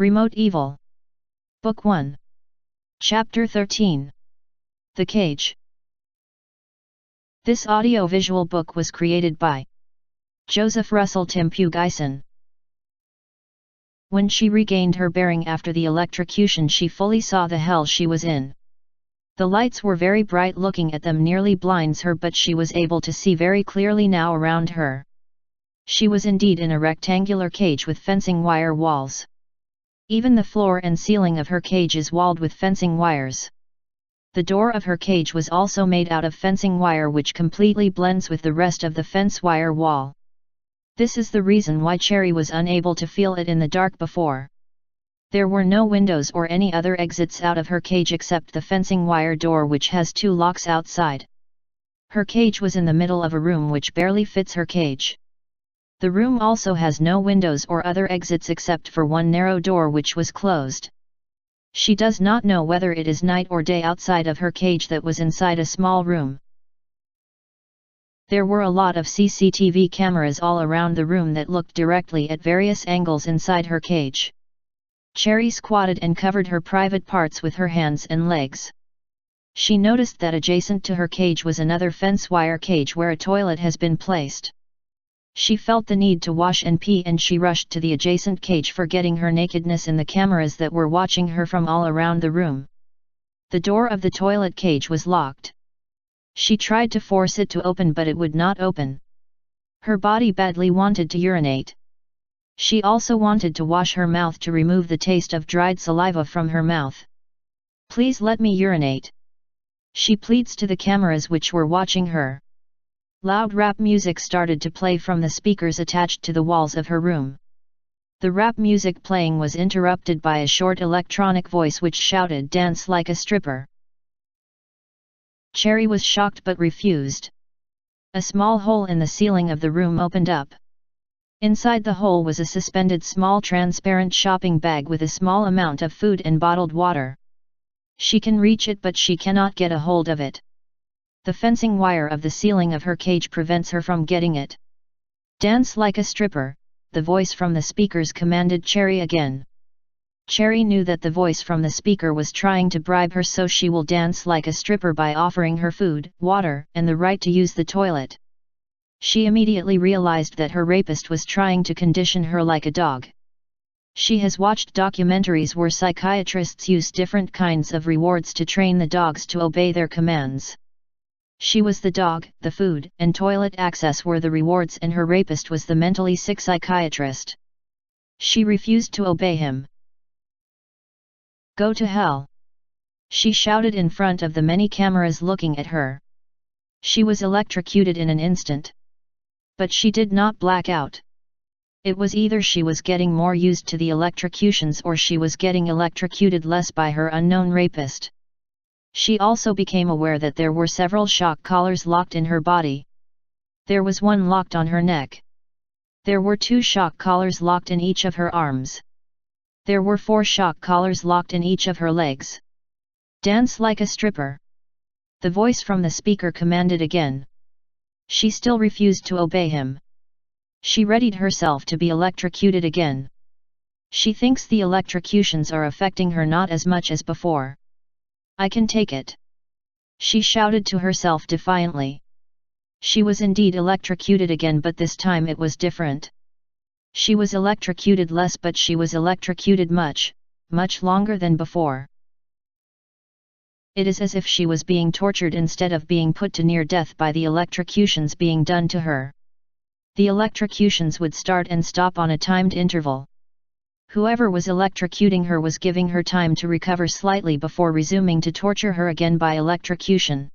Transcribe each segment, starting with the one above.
Remote Evil. Book 1. Chapter 13. The Cage. This audiovisual book was created by Joseph Russell Timpu Geisen. When she regained her bearing after the electrocution, she fully saw the hell she was in. The lights were very bright, looking at them nearly blinds her, but she was able to see very clearly now around her. She was indeed in a rectangular cage with fencing wire walls. Even the floor and ceiling of her cage is walled with fencing wires. The door of her cage was also made out of fencing wire, which completely blends with the rest of the fence wire wall. This is the reason why Cherry was unable to feel it in the dark before. There were no windows or any other exits out of her cage except the fencing wire door, which has 2 locks outside. Her cage was in the middle of a room which barely fits her cage. The room also has no windows or other exits except for one narrow door which was closed. She does not know whether it is night or day outside of her cage that was inside a small room. There were a lot of CCTV cameras all around the room that looked directly at various angles inside her cage. Cherry squatted and covered her private parts with her hands and legs. She noticed that adjacent to her cage was another fence wire cage where a toilet has been placed. She felt the need to wash and pee, and she rushed to the adjacent cage, forgetting her nakedness in the cameras that were watching her from all around the room. The door of the toilet cage was locked. She tried to force it to open, but it would not open. Her body badly wanted to urinate. She also wanted to wash her mouth to remove the taste of dried saliva from her mouth. "Please let me urinate," she pleads to the cameras which were watching her. Loud rap music started to play from the speakers attached to the walls of her room. The rap music playing was interrupted by a short electronic voice which shouted, "Dance like a stripper." Cherry was shocked but refused. A small hole in the ceiling of the room opened up. Inside the hole was a suspended small transparent shopping bag with a small amount of food and bottled water. She can reach it, but she cannot get a hold of it. The fencing wire of the ceiling of her cage prevents her from getting it. "Dance like a stripper," the voice from the speakers commanded Cherry again. Cherry knew that the voice from the speaker was trying to bribe her, so she will dance like a stripper by offering her food, water, and the right to use the toilet. She immediately realized that her rapist was trying to condition her like a dog. She has watched documentaries where psychiatrists use different kinds of rewards to train the dogs to obey their commands. She was the dog, the food and toilet access were the rewards, and her rapist was the mentally sick psychiatrist. She refused to obey him. "Go to hell!" she shouted in front of the many cameras looking at her. She was electrocuted in an instant. But she did not black out. It was either she was getting more used to the electrocutions or she was getting electrocuted less by her unknown rapist. She also became aware that there were several shock collars locked in her body. There was one locked on her neck. There were 2 shock collars locked in each of her arms. There were 4 shock collars locked in each of her legs. "Dance like a stripper," the voice from the speaker commanded again. She still refused to obey him. She readied herself to be electrocuted again. She thinks the electrocutions are affecting her not as much as before. "I can take it," she shouted to herself defiantly. She was indeed electrocuted again, but this time it was different. She was electrocuted less, but she was electrocuted much, much longer than before. It is as if she was being tortured instead of being put to near death by the electrocutions being done to her. The electrocutions would start and stop on a timed interval. Whoever was electrocuting her was giving her time to recover slightly before resuming to torture her again by electrocution.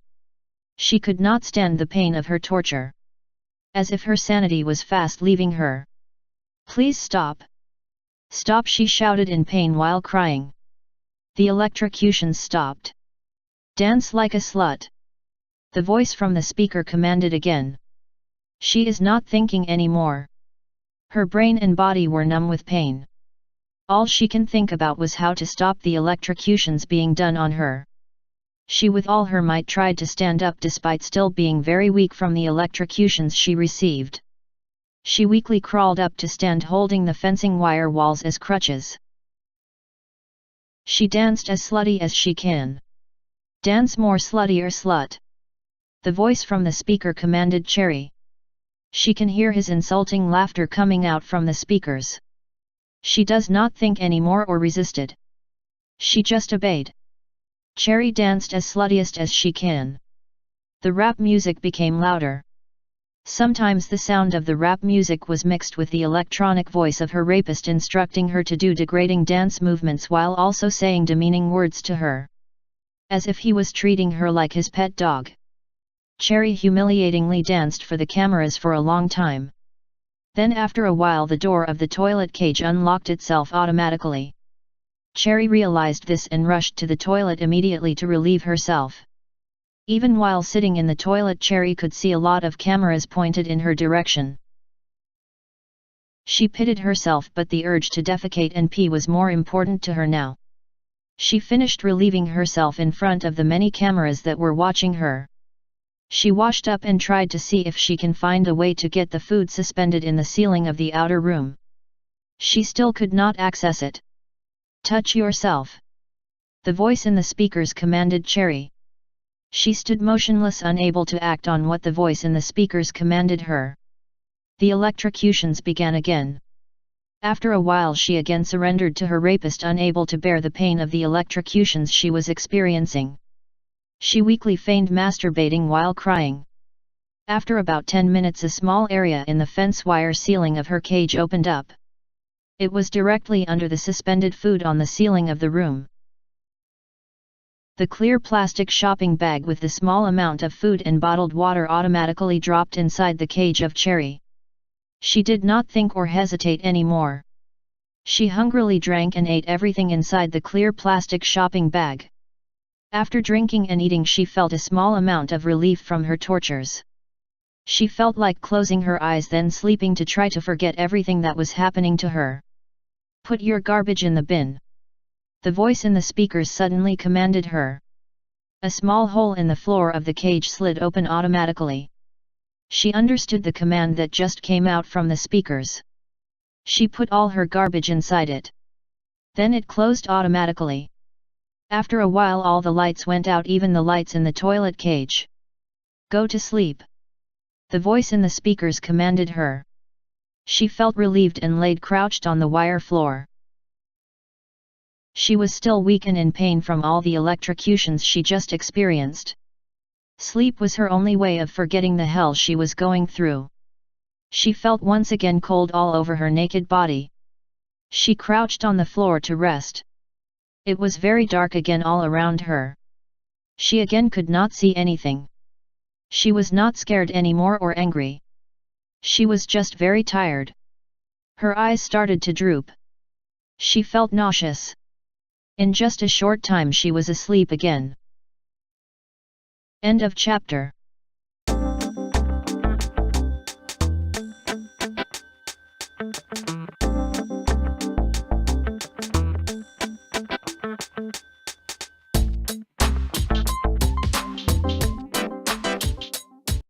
She could not stand the pain of her torture. As if her sanity was fast leaving her. "Please stop! Stop!" she shouted in pain while crying. The electrocutions stopped. "Dance like a slut," the voice from the speaker commanded again. She is not thinking anymore. Her brain and body were numb with pain. All she can think about was how to stop the electrocutions being done on her. She with all her might tried to stand up despite still being very weak from the electrocutions she received. She weakly crawled up to stand, holding the fencing wire walls as crutches. She danced as slutty as she can. Dance more sluttier slut. The voice from the speaker commanded Cherry. She can hear his insulting laughter coming out from the speakers. She does not think anymore or resisted. She just obeyed. Cherry danced as sluttiest as she can. The rap music became louder. Sometimes the sound of the rap music was mixed with the electronic voice of her rapist instructing her to do degrading dance movements while also saying demeaning words to her. As if he was treating her like his pet dog. Cherry humiliatingly danced for the cameras for a long time. Then after a while the door of the toilet cage unlocked itself automatically. Cherry realized this and rushed to the toilet immediately to relieve herself. Even while sitting in the toilet, Cherry could see a lot of cameras pointed in her direction. She pitied herself, but the urge to defecate and pee was more important to her now. She finished relieving herself in front of the many cameras that were watching her. She washed up and tried to see if she can find a way to get the food suspended in the ceiling of the outer room. She still could not access it. Touch yourself. The voice in the speakers commanded Cherry. She stood motionless, unable to act on what the voice in the speakers commanded her. The electrocutions began again. After a while she again surrendered to her rapist, unable to bear the pain of the electrocutions she was experiencing. She weakly feigned masturbating while crying. After about 10 minutes a small area in the fence wire ceiling of her cage opened up. It was directly under the suspended food on the ceiling of the room. The clear plastic shopping bag with the small amount of food and bottled water automatically dropped inside the cage of Cherry. She did not think or hesitate anymore. She hungrily drank and ate everything inside the clear plastic shopping bag. After drinking and eating, she felt a small amount of relief from her tortures. She felt like closing her eyes, then sleeping to try to forget everything that was happening to her. Put your garbage in the bin. The voice in the speakers suddenly commanded her. A small hole in the floor of the cage slid open automatically. She understood the command that just came out from the speakers. She put all her garbage inside it. Then it closed automatically. After a while all the lights went out, even the lights in the toilet cage. Go to sleep. The voice in the speakers commanded her. She felt relieved and laid crouched on the wire floor. She was still weak and in pain from all the electrocutions she just experienced. Sleep was her only way of forgetting the hell she was going through. She felt once again cold all over her naked body. She crouched on the floor to rest. It was very dark again all around her. She again could not see anything. She was not scared anymore or angry. She was just very tired. Her eyes started to droop. She felt nauseous. In just a short time she was asleep again. End of chapter.